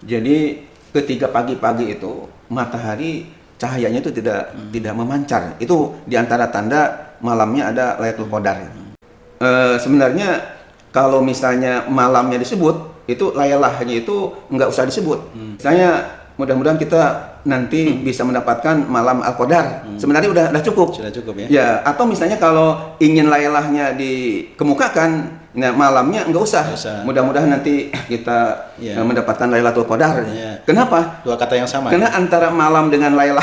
Jadi ketika pagi-pagi itu matahari cahayanya itu tidak memancar. Itu diantara tanda malamnya ada Lailatul Qadar. Sebenarnya kalau misalnya malamnya disebut, itu lailahnya itu nggak usah disebut. Misalnya mudah-mudahan kita nanti bisa mendapatkan malam Al-Qadar. Sebenarnya udah cukup. Sudah cukup ya. Ya, atau misalnya kalau ingin lailahnya dikemukakan, nah malamnya nggak usah. Mudah-mudahan nanti kita mendapatkan Lailatul Qadar. Kenapa? Dua kata yang sama. Karena antara malam dengan lailah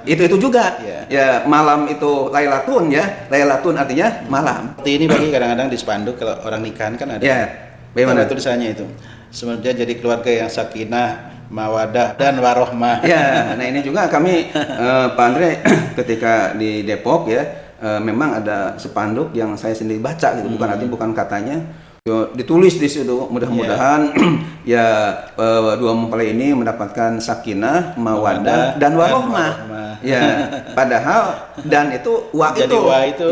itu juga. Ya, malam itu lailatun ya. Lailatun artinya malam. Seperti ini bagi kadang-kadang di spanduk kalau orang nikahan kan ada. Ya. Bagaimana tulisannya itu? Sebenarnya jadi keluarga yang sakinah, mawadah dan warohmah. Ya, nah ini juga kami Pak Andre ketika di Depok ya, memang ada spanduk yang saya sendiri baca gitu, bukan katanya. Ditulis di situ, mudah-mudahan ya dua mempelai ini mendapatkan sakinah, mawadah dan warohmah. Ya, padahal dan itu wa itu.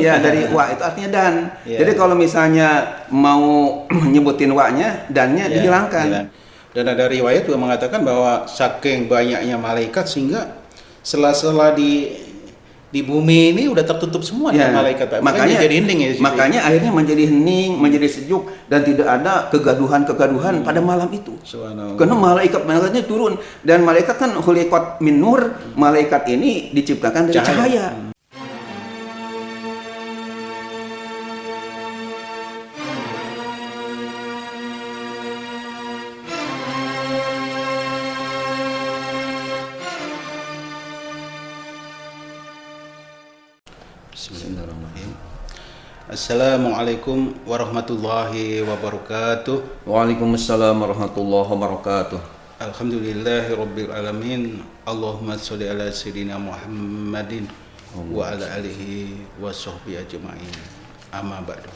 Ya, dari wa itu artinya dan. Jadi kalau misalnya mau nyebutin wa-nya, dannya dihilangkan. Dan ada riwayat juga mengatakan bahwa saking banyaknya malaikat sehingga sela-sela di bumi ini udah tertutup semua dengan malaikat, Pak. Makanya jadi hening ya. Makanya akhirnya menjadi hening, menjadi sejuk dan tidak ada kegaduhan pada malam itu. Karena malaikatnya turun dan malaikat kan khuliqat min nur, malaikat ini diciptakan dari cahaya. Bismillahirrahmanirrahim. Assalamualaikum warahmatullahi wabarakatuh. Waalaikumsalam warahmatullahi wabarakatuh. Alhamdulillahirabbil alamin. Allahumma sholli ala sayyidina Muhammadin wa ala alihi wa sahbihi ajma'in. Amma ba'du.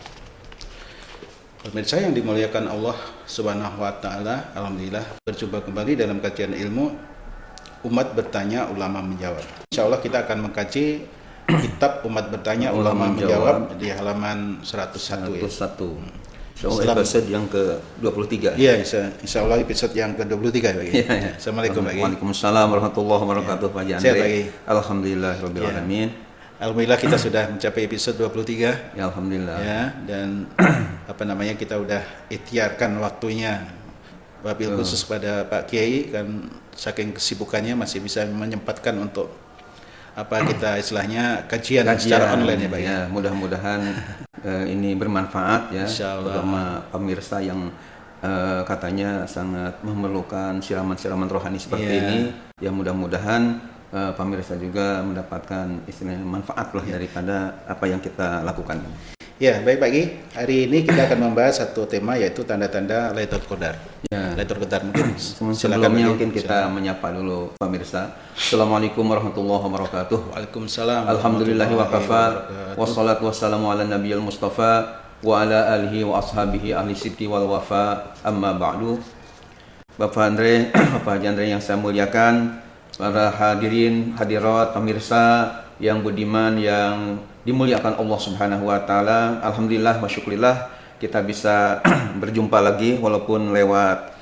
Pemirsa yang dimuliakan Allah Subhanahu wa taala, alhamdulillah berjumpa kembali dalam kajian ilmu Umat Bertanya Ulama Menjawab. Insyaallah kita akan mengkaji Kitab Umat Bertanya Ulama Menjawab di halaman 101. Insyaallah episode yang ke-23. Iya, insyaallah episode yang ke-23 bagi. Assalamualaikum bagi. Waalaikumsalam warahmatullahi wabarakatuh Pak Andre. Alhamdulillahirabbil alamin. Alhamdulillah kita sudah mencapai episode 23. Ya, alhamdulillah. Ya, dan kita udah ikhtiarkan waktunya. Wabil khusus pada Pak Kiai kan saking kesibukannya masih bisa menyempatkan untuk kita istilahnya kajian secara online ya Pak ya. Mudah-mudahan ini bermanfaat ya, terutama pemirsa yang katanya sangat memerlukan siraman-siraman rohani seperti ini. Ya mudah-mudahan pemirsa juga mendapatkan istilahnya manfaat daripada apa yang kita lakukan. Ya, baik Pak Ki. Hari ini kita akan membahas satu tema yaitu tanda-tanda Lailatul Qadar. Lailatul Qadar mungkin. Sebelumnya mungkin kita menyapa dulu pemirsa. Assalamualaikum warahmatullahi wabarakatuh. Waalaikumsalam. Alhamdulillahi wa kafa. Wassalatu wassalamu ala nabiyil mustafa wa ala alihi wa ashabihi ahli sidqi wal wafa. Amma ba'du. Bapak Andre, Bapak Haji Andre yang saya muliakan, para hadirin, hadirat, pemirsa yang budiman, yang dimuliakan Allah Subhanahu wa taala. Alhamdulillah wa syukurillah kita bisa berjumpa lagi walaupun lewat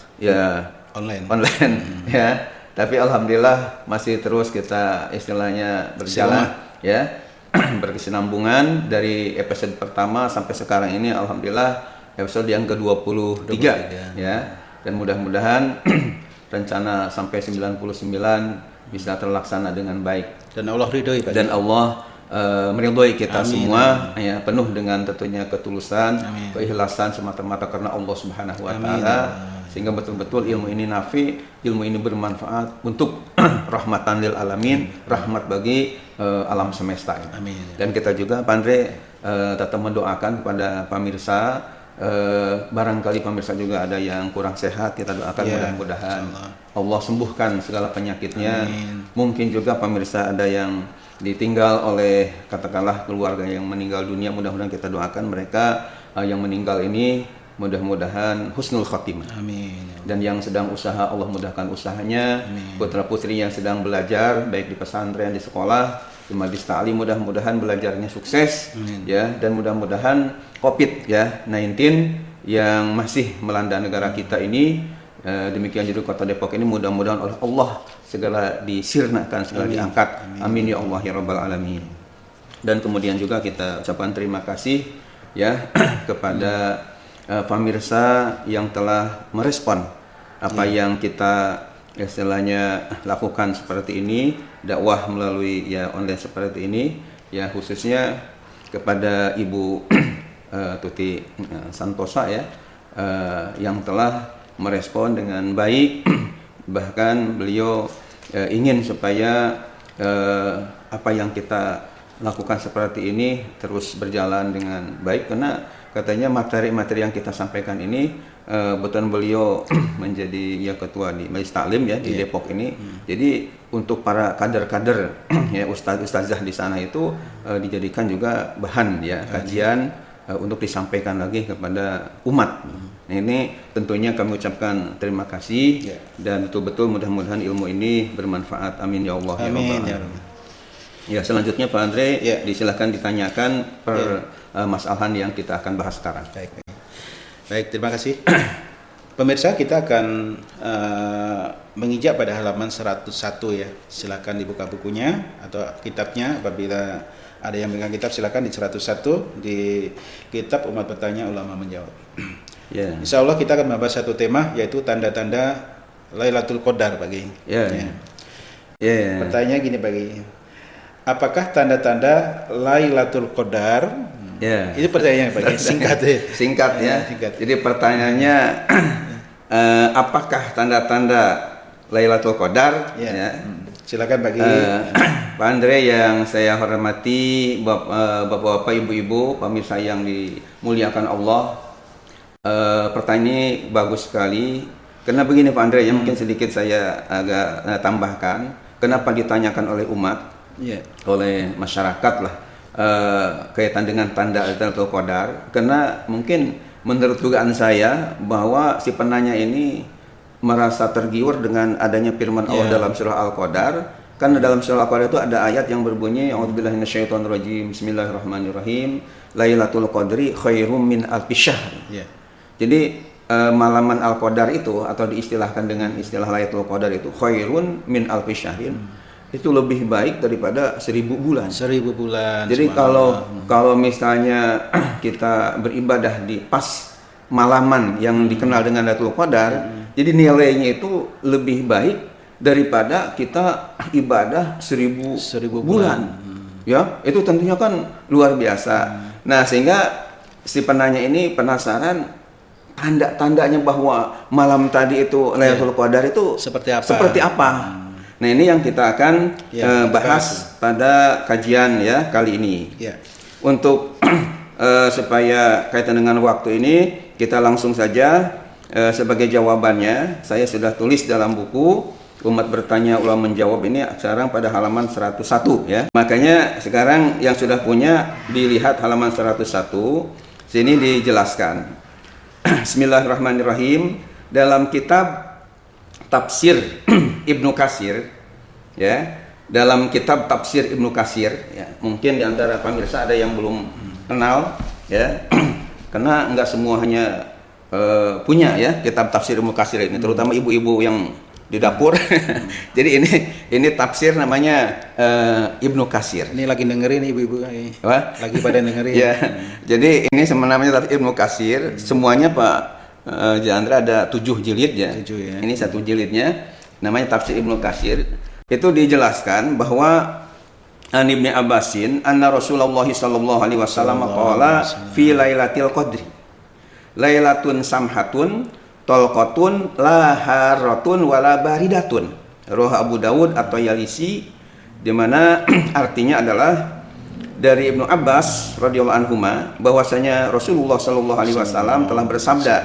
online ya. Tapi alhamdulillah masih terus kita istilahnya berjalan berkesinambungan dari episode pertama sampai sekarang ini, alhamdulillah episode yang ke-23 ya. Dan mudah-mudahan rencana sampai 99 bisa terlaksana dengan baik dan Allah ridhoi, Pak. Dan Allah meridhoi kita semua ya, penuh dengan tentunya ketulusan, keikhlasan semata-mata karena Allah Subhanahu wa taala, sehingga betul-betul ilmu ini nafi, ilmu ini bermanfaat untuk rahmatan lil alamin, rahmat bagi alam semesta ini. Amin. Dan kita juga Pak Andre tetap mendoakan kepada pemirsa, barangkali pemirsa juga ada yang kurang sehat, kita doakan mudah-mudahan Allah sembuhkan segala penyakitnya. Mungkin juga pemirsa ada yang ditinggal oleh katakanlah keluarga yang meninggal dunia, mudah-mudahan kita doakan mereka yang meninggal ini mudah-mudahan husnul khotimah. Amin. Dan yang sedang usaha Allah mudahkan usahanya. Putra-putri yang sedang belajar baik di pesantren, di sekolah, di majlis ta'lim, mudah-mudahan belajarnya sukses. Ya, dan mudah-mudahan COVID-19 yang masih melanda negara kita ini Demikian juga Kota Depok ini mudah-mudahan oleh Allah segala disirnakan, segala diangkat. Amin ya Allah ya rabbal alamin. Dan kemudian juga kita ucapkan terima kasih ya kepada pemirsa yang telah merespon apa yang kita istilahnya lakukan seperti ini, dakwah melalui ya online seperti ini, ya khususnya kepada Ibu Tuti Santosa ya, yang telah merespon dengan baik. Bahkan beliau ingin supaya apa yang kita lakukan seperti ini terus berjalan dengan baik, karena katanya materi-materi yang kita sampaikan ini betul beliau menjadi ya ketua di Majelis Taklim ya di Depok ini. Jadi untuk para kader-kader ya ustaz-ustazah di sana itu dijadikan juga bahan ya kajian untuk disampaikan lagi kepada umat. Nah, ini tentunya kami ucapkan terima kasih dan betul-betul mudah-mudahan ilmu ini bermanfaat. Amin ya Allah. Amin ya Rabbal. Ya, selanjutnya Pak Andre disilahkan ditanyakan permasalahan yang kita akan bahas sekarang. Baik, terima kasih. Pemirsa, kita akan menginjak pada halaman 101 ya. Silakan dibuka bukunya atau kitabnya. Apabila ada yang pegang kitab silakan di 101 di kitab Umat Bertanya Ulama Menjawab. Insya Allah kita akan membahas satu tema, yaitu tanda-tanda Lailatul Qadar bagi. Pertanyaannya gini bagi, apakah tanda-tanda Lailatul Qadar? Itu pertanyaannya bagi singkat ya. Singkat ya. Jadi pertanyaannya apakah tanda-tanda Lailatul Qadar? Silakan bagi Pak Andre yang saya hormati, bapak-bapak, ibu-ibu, pemirsa yang dimuliakan Allah. Pertanyaan ini bagus sekali. Karena begini Pak Andre, ya mungkin sedikit saya agak tambahkan. Kenapa ditanyakan oleh umat, oleh masyarakat lah, kaitan dengan tanda Lailatul Qadar? Karena mungkin menurut dugaan saya bahwa si penanya ini merasa tergiur dengan adanya firman Allah dalam surah Al-Qadar. Karena dalam surah Al-Qadar itu ada ayat yang berbunyi, A'udzubillahi minasyaitonirrajim, Bismillahirrahmanirrahim, Lailatul Qadri khairum min alfi syahr. Jadi malaman Al-Qadar itu, atau diistilahkan dengan istilah Lailatul Qadar itu, khairun min alfi syahrin, itu lebih baik daripada 1000 bulan. 1000 bulan. Jadi kalau misalnya kita beribadah di pas malaman yang dikenal dengan Lailatul Qadar, jadi nilainya itu lebih baik daripada kita ibadah 1000 bulan. Ya, itu tentunya kan luar biasa. Nah, sehingga si penanya ini penasaran tanda-tandanya bahwa malam tadi itu Lailatul Qadar itu seperti apa? Nah, ini yang kita akan bahas pada kajian ya kali ini. Untuk supaya kaitan dengan waktu ini, kita langsung saja sebagai jawabannya saya sudah tulis dalam buku Umat Bertanya Ulama Menjawab ini sekarang pada halaman 101 ya. Makanya sekarang yang sudah punya dilihat halaman 101. Sini dijelaskan. Bismillahirrahmanirrahim. Dalam kitab Tafsir Ibnu Katsir ya, dalam kitab Tafsir Ibnu Katsir ya, mungkin di antara pemirsa ada yang belum kenal ya, karena enggak semua hanya punya ya kitab Tafsir Ibnu Katsir ini, terutama ibu-ibu yang di dapur. Jadi ini tafsir namanya Ibnu Katsir. Ini lagi dengerin ibu-ibu. Lagi pada dengerin. Ya. Jadi ini namanya tafsir Ibnu Katsir. Semuanya Pak Jandra ada 7 jilid ya. 7 ya. Ini satu jilidnya namanya Tafsir Ibnu Katsir. Itu dijelaskan bahwa An Ibnu Abbasin anna Rasulullah sallallahu alaihi wasallam qala fi lailatul qadri lailatun samhatun tolqatun laharatun wala baridatun. Roh Abu Dawud atau Yalisi, di mana artinya adalah dari Ibnu Abbas radhiyallahu anhuma bahwasanya Rasulullah sallallahu alaihi wasallam telah bersabda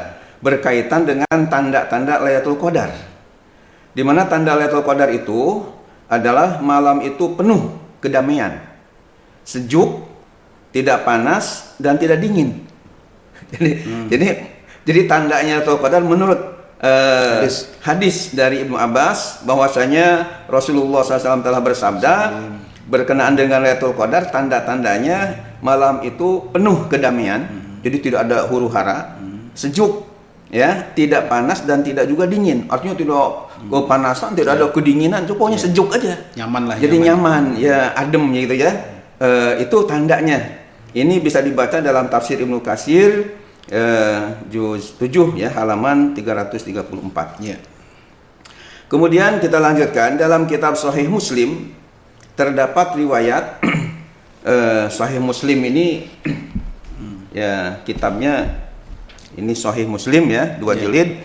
berkaitan dengan tanda-tanda Lailatul Qadar. Di mana tanda Lailatul Qadar itu adalah malam itu penuh kedamaian, sejuk, tidak panas dan tidak dingin. Jadi tandanya Lailatul Qadar menurut hadis dari Ibnu Abbas bahwasanya Rasulullah SAW telah bersabda berkenaan dengan Lailatul Qadar, tanda-tandanya malam itu penuh kedamaian, jadi tidak ada huru-hara, sejuk, ya, tidak panas dan tidak juga dingin. Artinya tidak kepanasan, tidak ada kedinginan, itu pokoknya sejuk aja. Nyaman lah. Jadi nyaman, ya, adem gitu ya. Itu tandanya. Ini bisa dibaca dalam tafsir Ibnu Katsir juz 7 ya, halaman 334. Ya. Kemudian kita lanjutkan dalam kitab Sahih Muslim terdapat riwayat Sahih Muslim ini ya, kitabnya ini Sahih Muslim ya, 2 jilid.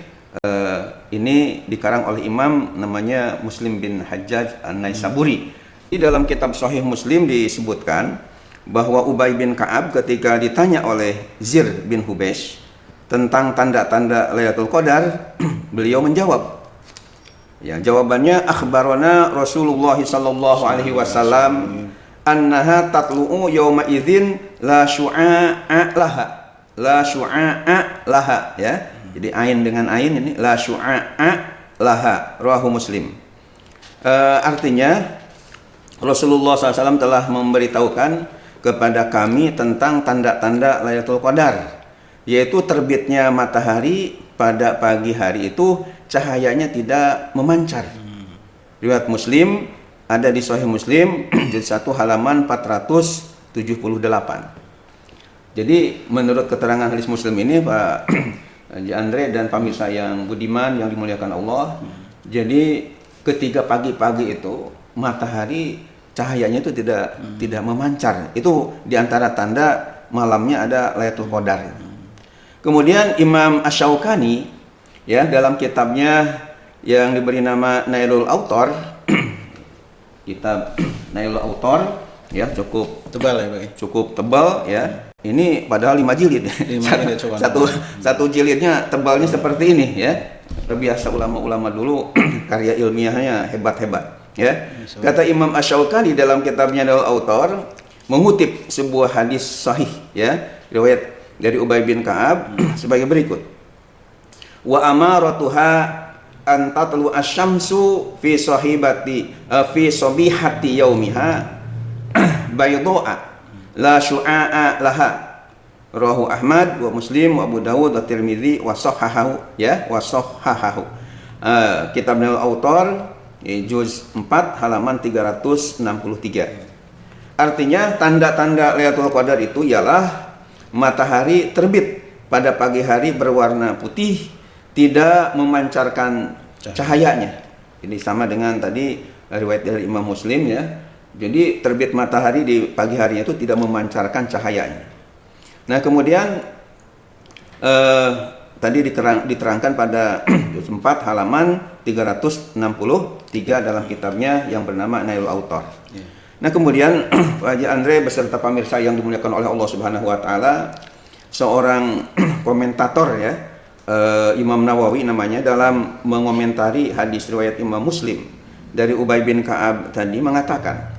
Ini dikarang oleh imam namanya Muslim bin Hajjaj An-Naisaburi. Di dalam kitab Sahih Muslim disebutkan bahwa Ubay bin Ka'ab ketika ditanya oleh Zir bin Hubesh tentang tanda-tanda Lailatul Qadar, beliau menjawab. Ya, jawabannya akhbarana Rasulullah sallallahu alaihi wasallam annaha tatlu'u yauma idzin la syu'a'a laha. La syu'a'a laha ya. Jadi ain dengan ain ini la syu'a'a laha, rawahu Muslim. Artinya Rasulullah SAW telah memberitahukan kepada kami tentang tanda-tanda Lailatul Qadar, yaitu terbitnya matahari pada pagi hari itu cahayanya tidak memancar. Riwayat Muslim ada di Sahih Muslim juz 1 halaman 478. Jadi menurut keterangan hadis Muslim ini Pak Haji Andre dan pemirsa yang budiman yang dimuliakan Allah, jadi ketika pagi-pagi itu matahari cahayanya itu tidak memancar. Itu diantara tanda malamnya ada Lailatul Qadar. Kemudian Imam Asy-Syaukani ya, dalam kitabnya yang diberi nama Nailul Autor, kitab Nailul Autor ya, cukup tebal ya, Pak. Cukup tebal ya. Ini padahal 5 jilid. Satu jilidnya tebalnya seperti ini ya. Biasa ulama-ulama dulu karya ilmiahnya hebat-hebat ya. Kata Imam Asy-Syaukani dalam kitabnya Nailul Autor mengutip sebuah hadis sahih ya, riwayat dari Ubay bin Ka'ab sebagai berikut. Wa amaratuha an tatlu asy-syamsu fi sabihati yaumiha bayda'a la syu'a'a laha. Rawahu Ahmad wa Muslim wa Abu Dawud wa Tirmidzi wa sahhahahu ya, wa sahhahahu. Kitab Nailul Autor juz 4 halaman 363. Artinya tanda-tanda Lailatul Qadar itu ialah matahari terbit pada pagi hari berwarna putih, tidak memancarkan cahayanya. Ini sama dengan tadi riwayat dari Imam Muslim ya. Jadi terbit matahari di pagi harinya itu tidak memancarkan cahayanya. Nah kemudian tadi diterangkan pada juz 4 halaman 363 dalam kitabnya yang bernama Nailul Autor. Nah kemudian Pak Haji Andre beserta pemirsa yang dimuliakan oleh Allah Subhanahu wa taala, seorang komentator ya, Imam Nawawi namanya, dalam mengomentari hadis riwayat Imam Muslim dari Ubay bin Ka'ab tadi mengatakan,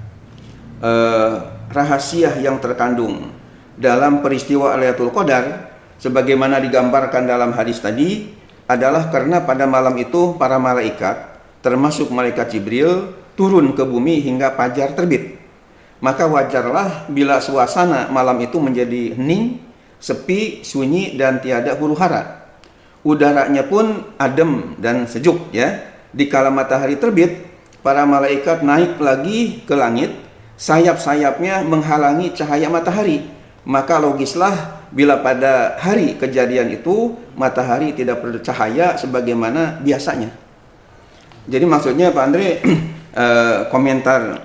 rahasia yang terkandung dalam peristiwa Lailatul Qadar sebagaimana digambarkan dalam hadis tadi adalah karena pada malam itu para malaikat termasuk malaikat Jibril turun ke bumi hingga fajar terbit. Maka wajarlah bila suasana malam itu menjadi hening, sepi, sunyi dan tiada huru-hara. Udaranya pun adem dan sejuk ya. Dikala matahari terbit, para malaikat naik lagi ke langit, sayap-sayapnya menghalangi cahaya matahari. Maka logislah bila pada hari kejadian itu matahari tidak bercahaya sebagaimana biasanya. Jadi maksudnya Pak Andre, komentar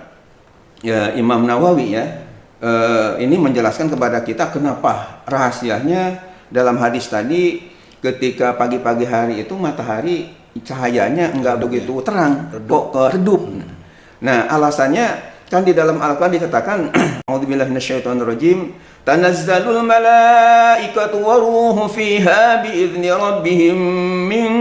ya, Imam Nawawi ya, ini menjelaskan kepada kita kenapa rahasianya dalam hadis tadi ketika pagi-pagi hari itu matahari cahayanya enggak begitu terang, kok redup. Nah alasannya kan di dalam Al-Quran dikatakan a'udzubillahi minasyaitonirrajim, tanazzalul malaikatu waruhu fiha biizni rabbihim min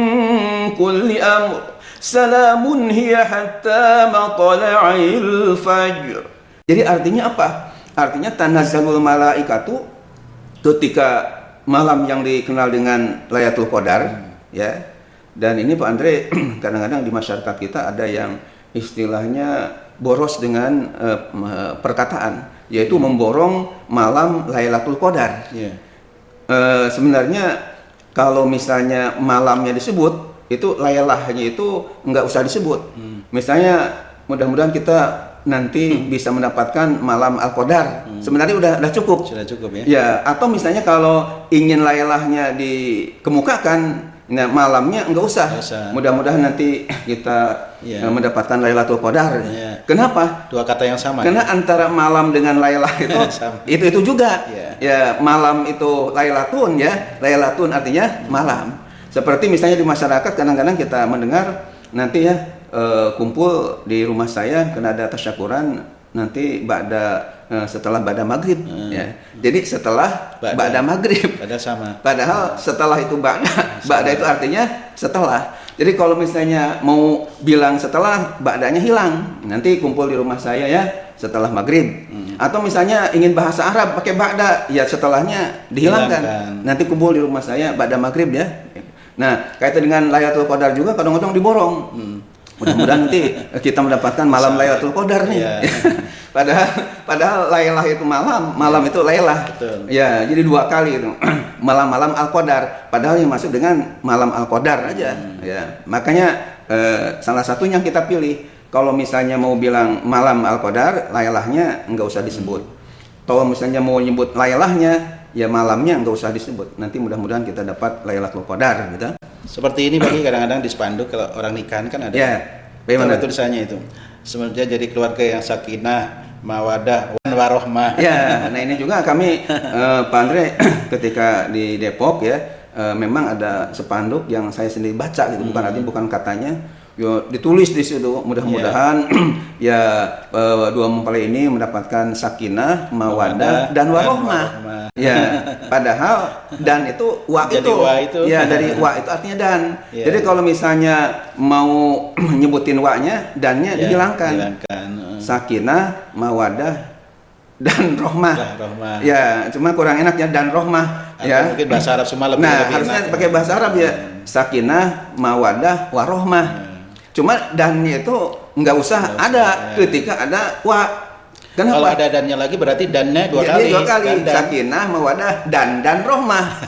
kulli amr salamun hiya hatta matla'il fajr. Jadi artinya apa? Artinya tanazzalul malaikatu, ketika malam yang dikenal dengan Lailatul Qadar ya. Dan ini Pak Andre kadang-kadang di masyarakat kita ada yang istilahnya boros dengan perkataan, yaitu memborong malam Lailatul Qadar. Sebenarnya kalau misalnya malamnya disebut, itu lailahnya itu nggak usah disebut. Misalnya mudah-mudahan kita nanti bisa mendapatkan malam Al-Qadar. Sebenarnya udah cukup. Sudah cukup ya. Ya, atau misalnya kalau ingin lailahnya dikemukakan, nah malamnya nggak usah. Mudah-mudahan nanti kita mendapatkan Lailatul Qadar. Ya. Kenapa? Dua kata yang sama. Karena antara malam dengan lailah itu itu juga. Ya, malam itu lailatun ya. Lailatun artinya malam. Seperti misalnya di masyarakat kadang-kadang kita mendengar nanti ya kumpul di rumah saya karena ada tasyakuran nanti setelah ba'da maghrib ya. Jadi setelah ba'da maghrib. Padahal setelah itu ba'da itu artinya setelah. Jadi kalau misalnya mau bilang setelah, ba'danya hilang. Nanti kumpul di rumah saya ya setelah maghrib. Atau misalnya ingin bahasa Arab pakai ba'da, ya setelahnya dihilangkan. Nanti kumpul di rumah saya ba'da maghrib ya. Nah, kaitan dengan Lailatul Qadar juga kadang-kadang diborong. Mudah-mudahan nanti kita mendapatkan malam Lailatul Qadar nih. Padahal Lailah itu malam itu Lailah. Ya, jadi dua kali itu. Malam-malam Al-Qadar. Padahal yang masuk dengan malam Al-Qadar aja. Ya, makanya salah satunya yang kita pilih. Kalau misalnya mau bilang malam Al-Qadar, Lailahnya nggak usah disebut. Kalau misalnya mau nyebut Lailahnya, ya malamnya nggak usah disebut. Nanti mudah-mudahan kita dapat Lailatul Qadar gitu. Seperti ini bagi kadang-kadang di spanduk kalau orang nikahan kan ada. Ya, bagaimana tulisannya itu? Sebenarnya jadi keluarga yang sakinah, mawadah, warohmah. Ya, nah ini juga kami Pak Andre ketika di Depok ya, memang ada spanduk yang saya sendiri baca gitu, bukan katanya. Yo, ditulis di situ mudah-mudahan ya dua mempelai ini mendapatkan sakinah, mawadah dan warohmah. Ya, padahal dan itu wa itu. Ya, dari wa itu artinya dan. Jadi kalau misalnya mau nyebutin wa-nya, dannya dihilangkan. Sakinah, mawadah dan rohmah. Ya, cuma kurang enaknya dan rohmah. Ya. Mungkin bahasa Arab semua lebih harusnya enak. Pakai bahasa Arab ya. Sakinah, mawadah, warohmah. Cuma dannya itu nggak usah ada ketika ada wa. Kenapa? Kalau ada dannya lagi berarti dannya dua kali. Sakinah, mawadah dan rohmah.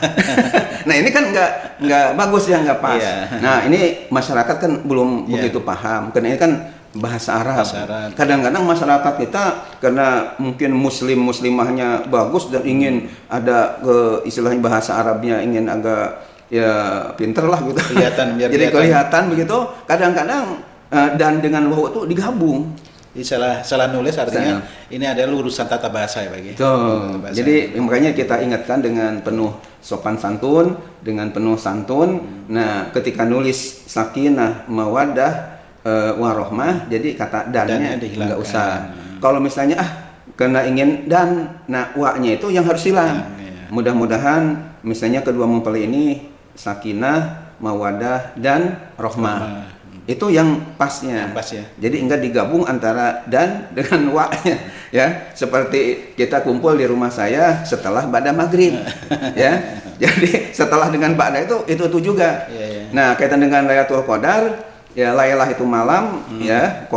Nah ini kan nggak bagus ya, nggak pas. Nah ini masyarakat kan belum begitu paham. Karena ini kan bahasa Arab. Kadang-kadang masyarakat kita karena mungkin muslimahnya bagus dan ingin ada istilahnya bahasa Arabnya ingin agak ya pinter lah gitu. Jadi kelihatan begitu. Kadang-kadang dan dengan waw itu digabung. Salah nulis artinya ini adalah urusan tata bahasa ya bagi. Jadi makanya kita ingatkan dengan penuh sopan santun, dengan penuh santun. Nah, ketika nulis sakinah, mawadah, warohmah, jadi kata dannya nggak usah. Kalau misalnya karena ingin dan, nah wa-nya itu yang harus hilang. Mudah-mudahan misalnya kedua mempelai ini sakinah, mawadah dan rohmah. Itu yang pasnya. Jadi enggak digabung antara dan dengan wa-nya ya. Seperti kita kumpul di rumah saya setelah ba'da maghrib ya. Jadi setelah dengan ba'da itu juga. Nah, kaitan dengan Lailatul Qadar ya, lailah itu malam ya.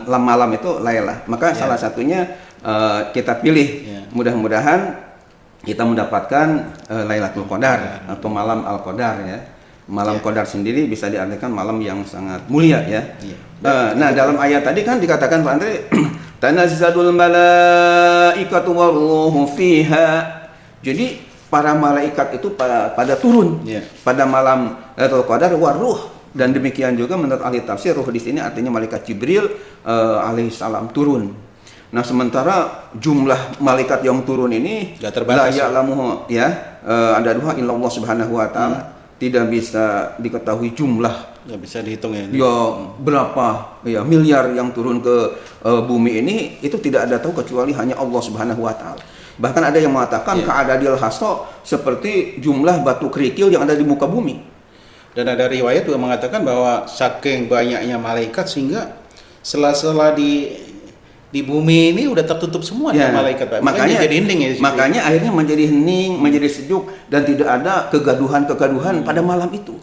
Malam itu lailah. Maka salah satunya kita pilih. Mudah-mudahan kita mendapatkan Lailatul Qadar atau malam Al-Qadar ya. Malam Qadar sendiri bisa diartikan malam yang sangat mulia ya. Nah, dalam ayat tadi kan dikatakan Pak Andre, tanazzalul malaikatu waruhu fiha. Jadi para malaikat itu pada turun pada malam Lailatul Qadar waruh, dan demikian juga menurut ahli tafsir ruh di sini artinya malaikat Jibril alaihissalam turun. Nah, sementara jumlah malaikat yang turun ini la ya'lamu ya, ada dua illallah subhanahu wa ta'ala. Tidak bisa diketahui jumlah, nggak bisa dihitung ya. Berapa ya miliar yang turun ke bumi ini, itu tidak ada tahu kecuali hanya Allah Subhanahu wa taala. Bahkan ada yang mengatakan ka'adadil haso, seperti jumlah batu kerikil yang ada di muka bumi. Dan ada riwayat juga mengatakan bahwa saking banyaknya malaikat sehingga sela-sela di bumi ini udah tertutup semua dengan malaikat. Makanya jadi hening ya. Makanya akhirnya menjadi hening, menjadi sejuk, dan tidak ada kegaduhan pada malam itu.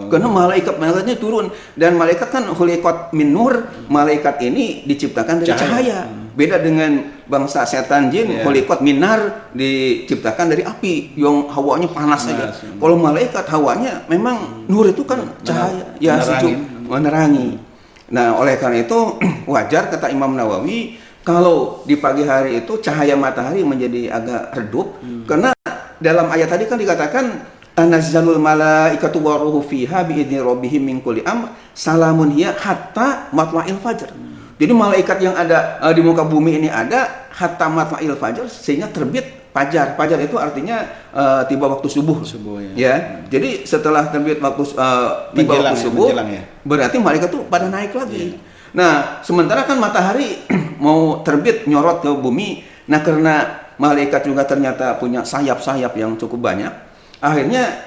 Karena malaikatnya turun, dan malaikat kan khuliqat min nur, malaikat ini diciptakan dari cahaya. Beda dengan bangsa setan jin, khuliqat minar, diciptakan dari api yang hawanya panas saja. Kalau malaikat hawanya memang nur itu kan cahaya, ya sejuk, menerangi. Nah, oleh karena itu wajar kata Imam Nawawi kalau di pagi hari itu cahaya matahari menjadi agak redup karena dalam ayat tadi kan dikatakan tanazzalul malaikatu waruhu fiha biidzni rabbihim min kulli amr salamun hiya hatta matla'il fajr. Jadi malaikat yang ada di muka bumi ini ada hatta matla'il fajr sehingga terbit fajar. Fajar itu artinya tiba waktu subuh. Ya. Jadi setelah terbit waktu tiba waktu subuh berarti malaikat tuh pada naik lagi. Nah, sementara kan matahari mau terbit nyorot ke bumi. Nah, karena malaikat juga ternyata punya sayap-sayap yang cukup banyak. Akhirnya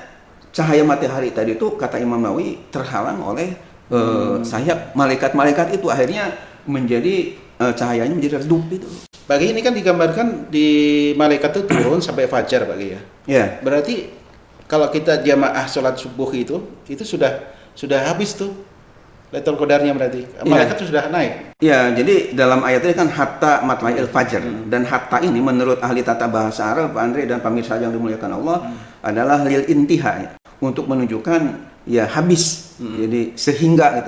cahaya matahari tadi itu kata Imam Nawawi terhalang oleh sayap malaikat-malaikat itu, akhirnya menjadi cahayanya menjadi redup itu. Pagi ini kan digambarkan di malaikat itu turun sampai fajar Pak ya. Ya. Berarti kalau kita jamaah sholat subuh itu sudah habis tuh Lailatul Qadarnya berarti. Malaikat itu sudah naik. Ya, jadi dalam ayat ini kan hatta matla'il fajr dan hatta ini menurut ahli tata bahasa Arab Pak Andre dan pemirsa yang dimuliakan Allah adalah lil intiha ya, untuk menunjukkan ya habis. Jadi sehingga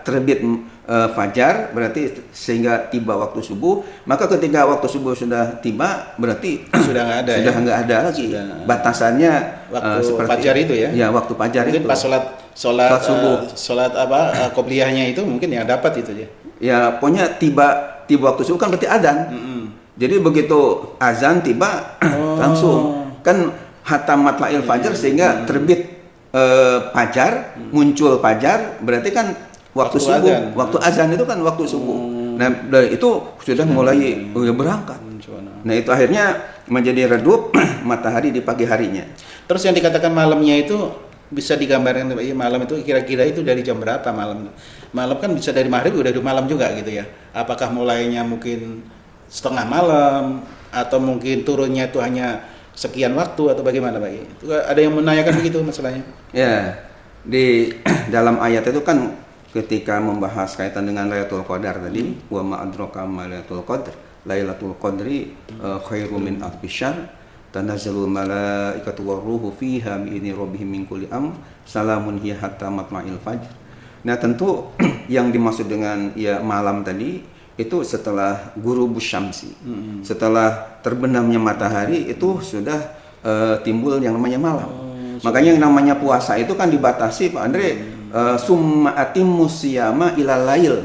terbit fajar berarti sehingga tiba waktu subuh, maka ketika waktu subuh sudah tiba berarti sudah nggak ada lagi. Sudah. Batasannya waktu seperti fajar itu ya. Ya, waktu fajar mungkin itu. Pas sholat subuh, sholat qobliyahnya itu mungkin yang dapat itu ya. Ya, pokoknya tiba waktu subuh kan berarti azan. Jadi begitu azan tiba langsung kan hatta matla'il fajar sehingga terbit fajar, muncul fajar berarti kan waktu subuh, azan. Waktu azan itu kan waktu subuh. Nah, dari itu sudah mulai berangkat. Nah, itu akhirnya menjadi redup matahari di pagi harinya. Terus yang dikatakan malamnya itu bisa digambarkan malam itu kira-kira itu dari jam berapa malam? Malam kan bisa dari maghrib udah malam juga gitu ya. Apakah mulainya mungkin setengah malam atau mungkin turunnya itu hanya sekian waktu atau bagaimana Pak? Itu ada yang menanyakan begitu masalahnya. Ya, di dalam ayat itu kan ketika membahas kaitan dengan Lailatul Qadar tadi, wa ma adraka ma Lailatul Qadr, Lailatul Qadri khairum min alfi syahr, tanazzalul malaikatu waruhu fiha bi idzni rabbihim min kulli amr, salamun hiya hatta matla'il fajr. Nah, tentu yang dimaksud dengan ya malam tadi itu setelah ghurubus syamsi. Setelah terbenamnya matahari itu sudah timbul yang namanya malam. Makanya yang namanya puasa itu kan dibatasi Pak Andre, summa atimmus siyama ilal lail.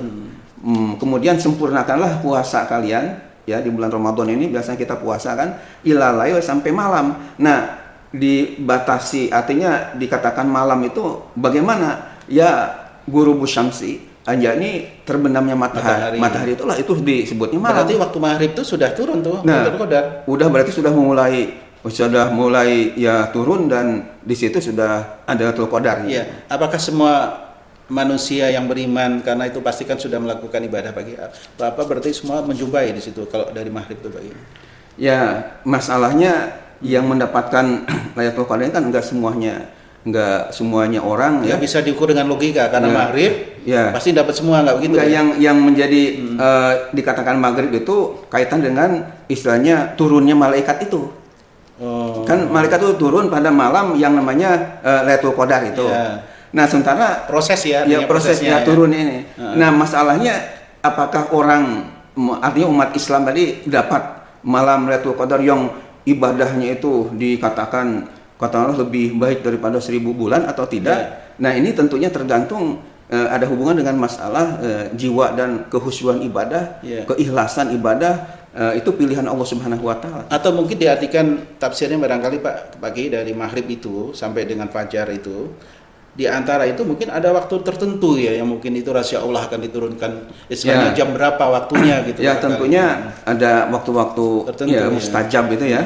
Kemudian sempurnakanlah puasa kalian ya di bulan Ramadan ini biasanya kita puasa kan ilal lail sampai malam. Nah, dibatasi artinya dikatakan malam itu bagaimana? Ya ghurubus syamsi, yakni terbenamnya matahari itulah itu disebutnya malam. Berarti waktu maghrib itu sudah turun tuh. Nah, udah berarti sudah mulai ya turun dan di situ sudah ada Lailatul Qadar. Iya. Apakah semua manusia yang beriman karena itu pasti kan sudah melakukan ibadah pagi? Apa berarti semua menjumpai di situ kalau dari maghrib itu pagi? Ya, masalahnya yang mendapatkan Lailatul Qadar kan enggak semuanya orang ya bisa diukur dengan logika karena maghrib pasti dapat semua enggak begitu ya? Yang menjadi dikatakan maghrib itu kaitan dengan istilahnya turunnya malaikat itu. Kan malaikat itu turun pada malam yang namanya Lailatul Qadar itu. Nah, sementara prosesnya turun ini. Nah, masalahnya apakah orang artinya umat Islam tadi dapat malam Lailatul Qadar yang ibadahnya itu dikatakan katakanlah lebih baik daripada 1000 bulan atau tidak. Nah, ini tentunya tergantung ada hubungan dengan masalah jiwa dan kehusyuan ibadah, keikhlasan ibadah, itu pilihan Allah Subhanahu wa taala. Atau mungkin diartikan tafsirnya barangkali Pak pagi dari maghrib itu sampai dengan fajar itu, di antara itu mungkin ada waktu tertentu ya yang mungkin itu rahasia Allah akan diturunkan istilahnya jam berapa waktunya gitu. Ya, tentunya ada waktu-waktu tertentu mustajab itu ya.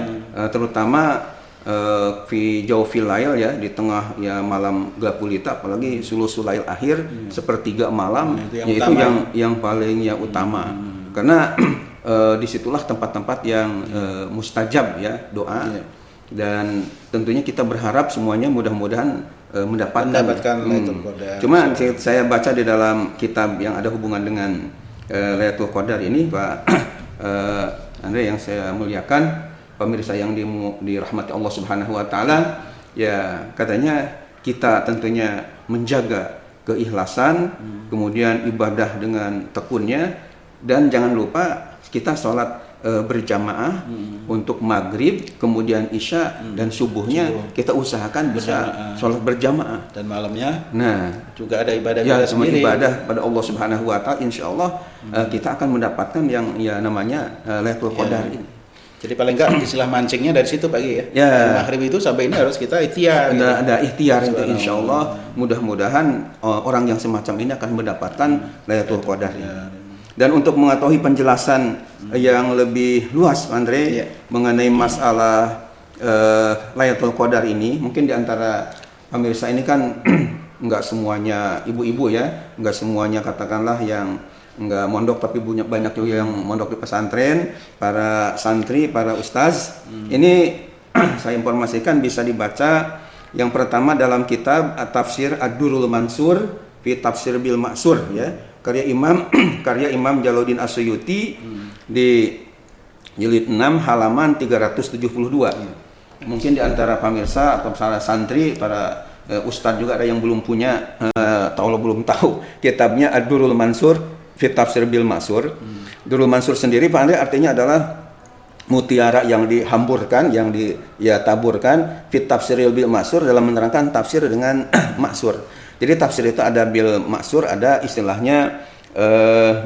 Terutama fi jawfil lail ya, di tengah ya malam gelap gulita, apalagi sulusul lail akhir, sepertiga malam, yaitu yang paling utama. Karena disitulah tempat-tempat yang mustajab ya doa. Dan tentunya kita berharap semuanya mudah-mudahan mendapatkan Lailatul Qadar. Cuma saya baca di dalam kitab yang ada hubungan dengan Lailatul Qadar ini, Pak Andre yang saya muliakan, pemirsa yang dirahmati Allah Subhanahu wa taala, ya katanya kita tentunya menjaga keikhlasan, kemudian ibadah dengan tekunnya, dan jangan lupa kita sholat berjamaah untuk maghrib, kemudian isya dan subuhnya kita usahakan bisa sholat berjamaah, dan malamnya juga ada ibadah ya, kita sendiri, ibadah pada Allah Subhanahu wa taala. Insyaallah kita akan mendapatkan yang ya namanya Lailatul Qadar ini. Jadi paling enggak istilah mancingnya dari situ Pak ya. Maghrib itu sampai ini harus kita ikhtiar. Ada ikhtiar itu, insyaallah. Mudah-mudahan orang yang semacam ini akan mendapatkan Lailatul Qadar ini. Dan untuk mengetahui penjelasan yang lebih luas, Andre, mengenai masalah Lailatul Qadar ini, mungkin di antara pemirsa ini kan enggak semuanya ibu-ibu ya, enggak semuanya katakanlah yang enggak mondok, tapi banyak juga yang mondok di pesantren, para santri, para ustaz. Ini saya informasikan bisa dibaca yang pertama dalam kitab Tafsir Ad-Durrul Mansur fi Tafsir Bil Ma'sur ya. Karya Imam Jalaluddin As-Suyuti di jilid 6 halaman 372. Mungkin di antara pemirsa atau para santri, para ustadz juga ada yang belum punya atau belum tahu kitabnya Ad-Durrul Mansur fi Tafsir Bil Ma'sur. Durrul Mansur sendiri Pak Andre artinya adalah mutiara yang dihamburkan, yang taburkan fi Tafsir Bil Ma'sur, dalam menerangkan tafsir dengan maksur. Jadi tafsir itu ada bil maksur, ada istilahnya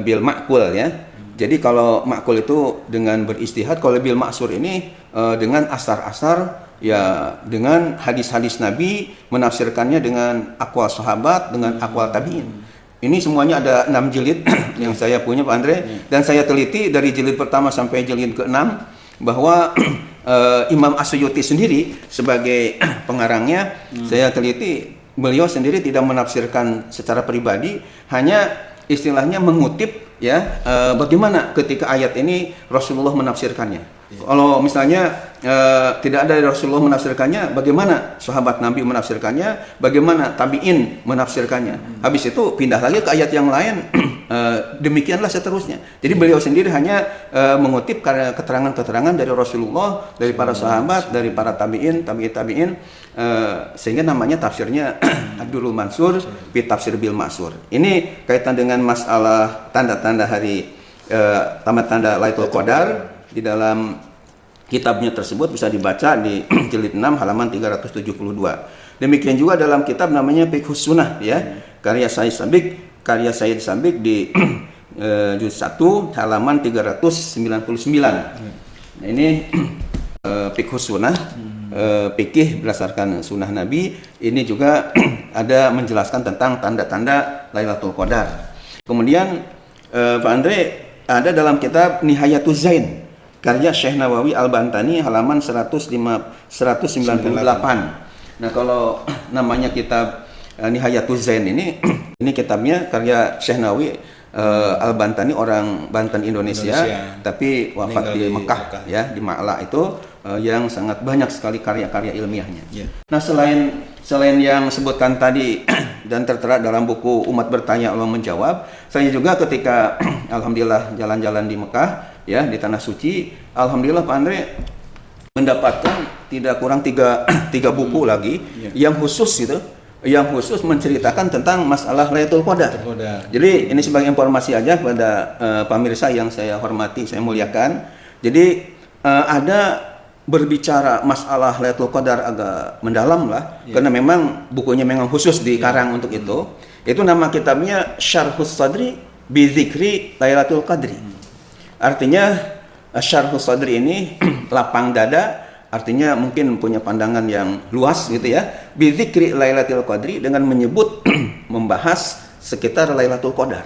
bil makul ya. Jadi kalau makul itu dengan beristihad, kalau bil maksur ini dengan asar-asar ya, dengan hadis-hadis Nabi, menafsirkannya dengan aqwal sahabat, dengan aqwal tabi'in. Ini semuanya ada 6 jilid yang saya punya Pak Andre, dan saya teliti dari jilid pertama sampai jilid ke-6 bahwa Imam As-Suyuti sendiri sebagai pengarangnya, saya teliti beliau sendiri tidak menafsirkan secara pribadi, hanya istilahnya mengutip ya bagaimana ketika ayat ini Rasulullah menafsirkannya. Kalau misalnya tidak ada Rasulullah menafsirkannya, bagaimana sahabat Nabi menafsirkannya, bagaimana tabi'in menafsirkannya. Habis itu pindah lagi ke ayat yang lain, demikianlah seterusnya. Jadi beliau sendiri hanya mengutip keterangan-keterangan dari Rasulullah, dari para sahabat, dari para tabi'in, tabi'in, sehingga namanya tafsirnya Ad-Durrul Mansur fi Tafsir Bil Ma'sur. Ini kaitan dengan masalah tanda-tanda hari tanda Lailatul Qadar. Di dalam kitabnya tersebut bisa dibaca di jilid 6 halaman 372. Demikian juga dalam kitab namanya Fiqhus Sunnah ya, karya Said Sabik di juz 1 halaman 399. Nah, ini Fiqhus Sunnah, fikih berdasarkan sunnah Nabi. Ini juga ada menjelaskan tentang tanda-tanda Lailatul Qadar. Kemudian Pak Andre ada dalam kitab Nihayatuz Zain karya Syekh Nawawi Al-Bantani halaman 198. Nah, kalau namanya kitab Nihayatuz Zain ini kitabnya karya Syekh Nawawi Al-Bantani, orang Banten Indonesia, tapi wafat di Mekah ya, di Ma'la itu, yang sangat banyak sekali karya-karya ilmiahnya. Nah, selain yang sebutkan tadi dan tertera dalam buku Umat Bertanya Allah Menjawab, saya juga ketika alhamdulillah jalan-jalan di Mekah ya, di tanah suci, alhamdulillah Pak Andre mendapatkan tidak kurang tiga buku lagi yang khusus gitu, yang khusus menceritakan tentang masalah Lailatul Qadar. Jadi ini sebagai informasi aja kepada pemirsa yang saya hormati, saya muliakan. Jadi ada berbicara masalah Lailatul Qadar agak mendalam lah, karena memang bukunya memang khusus dikarang untuk itu. Itu nama kitabnya Syarhus Sadri bi Dzikri Lailatul Qadri. Artinya Syarhus Sadri ini lapang dada, artinya mungkin punya pandangan yang luas gitu ya. Bi Dzikri Lailatul Qadri, dengan menyebut membahas sekitar Lailatul Qadar.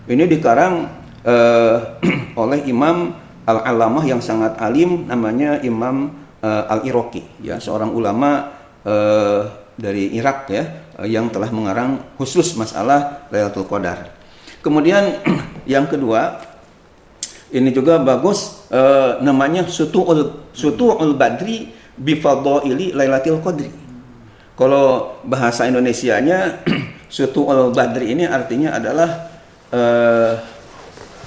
Ini dikarang oleh Imam Al-Alamah yang sangat alim, namanya Imam Al-Iraqi ya, seorang ulama dari Irak ya, yang telah mengarang khusus masalah Lailatul Qadar. Kemudian yang kedua, ini juga bagus, namanya Sutu'ul Badri bi Fadaili Lailatul Qadri. Kalau bahasa Indonesianya Sutu'ul Badri ini artinya adalah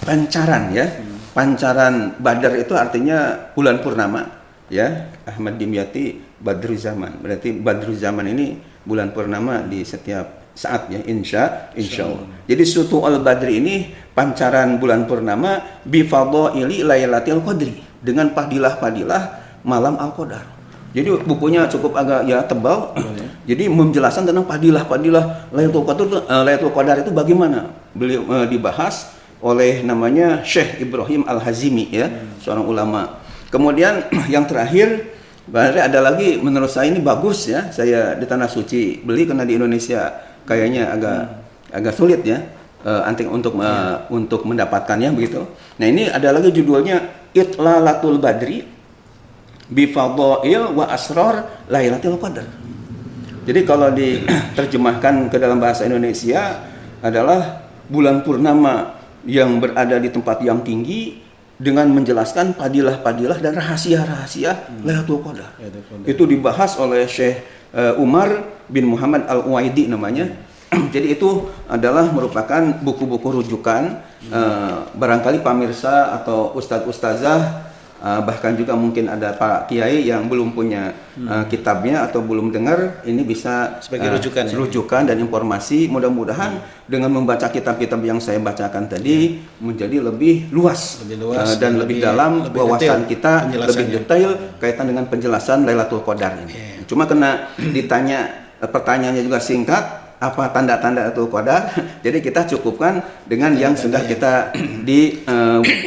pancaran ya. Pancaran Badar itu artinya bulan purnama ya. Ahmad Dimyati Badrul Zaman. Berarti Badrul Zaman ini bulan purnama di setiap saat ya, insya Allah. Jadi Sutu al-Badri ini pancaran bulan purnama bi fadhaili lailatul qadri, dengan padilah-padilah malam al-qadar. Jadi bukunya cukup agak ya tebal. Jadi menjelaskan tentang padilah-padilah Lailatul Qadar itu bagaimana. Beliau dibahas oleh namanya Syekh Ibrahim Al-Hazimi ya, seorang ulama. Kemudian yang terakhir ada lagi menurut saya ini bagus ya. Saya di Tanah Suci beli karena di Indonesia kayaknya agak sulit ya untuk mendapatkannya begitu. Nah, ini ada lagi judulnya Itlalatul Badri bi fadhail wa asrar Lailatul Qadar. Jadi kalau diterjemahkan ke dalam bahasa Indonesia adalah bulan purnama yang berada di tempat yang tinggi dengan menjelaskan padilah-padilah dan rahasia-rahasia Lailatul Qadar. Itu dibahas oleh Syekh Umar bin Muhammad Al-Uwaidi namanya. Jadi itu adalah merupakan buku-buku rujukan. Barangkali pemirsa atau ustadz-ustazah, bahkan juga mungkin ada Pak Kiai yang belum punya kitabnya atau belum dengar, ini bisa sebagai rujukan dan informasi. Mudah-mudahan dengan membaca kitab-kitab yang saya bacakan tadi menjadi lebih luas dan lebih dalam wawasan kita, lebih detail kaitan dengan penjelasan Lailatul Qadar ini. Cuma kena ditanya, pertanyaannya juga singkat, apa tanda-tanda Lailatul Qadar. Jadi kita cukupkan dengan yang sudah kita di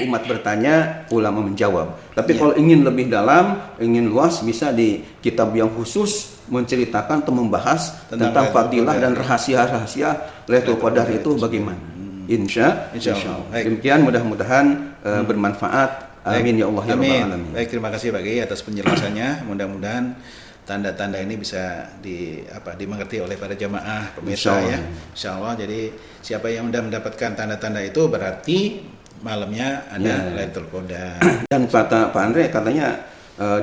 umat bertanya, ulama menjawab. Tapi kalau ingin lebih dalam, ingin luas, bisa di kitab yang khusus menceritakan atau membahas tentang fadilah dan rahasia-rahasia Lailatul Qadar itu bagaimana. Insya Allah. Demikian, mudah-mudahan bermanfaat. Amin ya Allah ya rabbal alamin. Baik, terima kasih Pak Kiai atas penjelasannya. Mudah-mudahan tanda-tanda ini bisa dimengerti oleh para jamaah pemirsa ya. Insyaallah. Jadi siapa yang sudah mendapatkan tanda-tanda itu berarti malamnya ada Lailatul Qadar. Dan kata Pak Andre katanya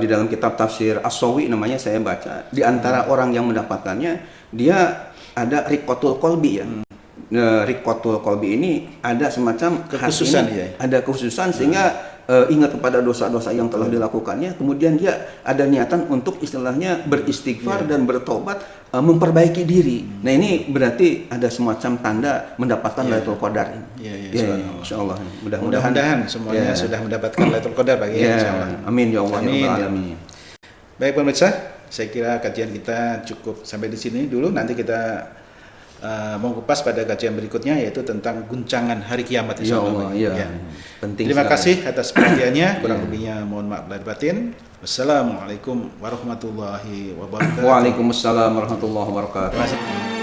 di dalam kitab tafsir As-Sawi namanya, saya baca di antara orang yang mendapatkannya dia ada riqatul qalbi ya. Riqatul qalbi ini ada semacam kekhususan ada kekhususan sehingga ingat kepada dosa-dosa yang telah dilakukannya, kemudian dia ada niatan untuk istilahnya beristighfar dan bertobat, memperbaiki diri. Nah, ini berarti ada semacam tanda mendapatkan Lailatul Qadar ini. Insyaallah. Mudah-mudahan semuanya sudah mendapatkan Lailatul Qadar bagi insyaallah. Amin ya Allah ya rabbal alamin. Baik pemirsa, saya kira kajian kita cukup sampai di sini dulu. Nanti kita mengupas pada kajian berikutnya, yaitu tentang guncangan hari kiamat insyaallah. Penting. Terima kasih atas perhatiannya. Kurang lebihnya mohon maaf lahir batin. Wassalamualaikum warahmatullahi wabarakatuh. Waalaikumsalam warahmatullahi wabarakatuh. Terima kasih.